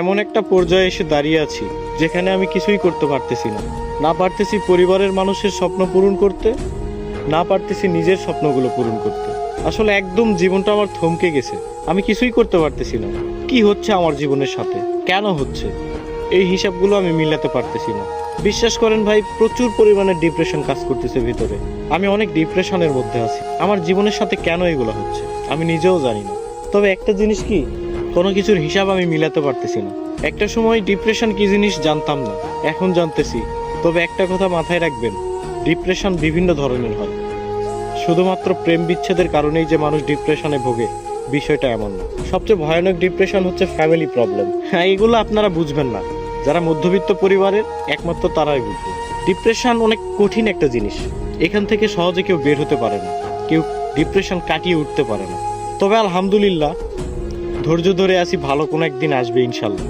এমন একটা পর্যায়ে এসে দাঁড়িয়ে আছি যেখানে আমি কিছুই করতে পারতেছি না। না পারতেছি পরিবারের মানুষের স্বপ্ন পূরণ করতে, না পারতেছি নিজের স্বপ্নগুলো পূরণ করতে। আসলে একদম জীবনটা আমার থমকে গেছে। আমি কিছুই করতে পারতেছি না। কি হচ্ছে আমার জীবনের সাথে, কেন হচ্ছে, এই হিসাবগুলো আমি মিলাতে পারতেছি না। বিশ্বাস করেন ভাই, প্রচুর পরিমাণে ডিপ্রেশন কাজ করতেছে ভিতরে। আমি অনেক ডিপ্রেশনের মধ্যে আছি। আমার জীবনের সাথে কেন এগুলো হচ্ছে আমি নিজেও জানি না। তবে একটা জিনিস কি, কোনো কিছুর হিসাব আমি মিলাতে পারতেছি না। একটা সময় ডিপ্রেশন কি জিনিস জানতাম না, এখন জানতেছি। তবে একটা কথা মাথায় রাখবেন, ডিপ্রেশন বিভিন্ন ধরনের হয়। শুধুমাত্র প্রেম বিচ্ছেদের কারণেই যে মানুষ ডিপ্রেশনে ভোগে, বিষয়টা এমন না। সবচেয়ে ভয়ানক ডিপ্রেশন হচ্ছে ফ্যামিলি প্রবলেম। হ্যাঁ, এগুলো আপনারা বুঝবেন না। যারা মধ্যবিত্ত পরিবারের, একমাত্র তারাই বুঝবে। ডিপ্রেশন অনেক কঠিন একটা জিনিস। এখান থেকে সহজে কেউ বের হতে পারে না, কেউ ডিপ্রেশন কাটিয়ে উঠতে পারে না। তবে আলহামদুলিল্লাহ, ধৈর্য ধরে আছি, ভালো কোনো একদিন আসবে ইনশাল্লাহ।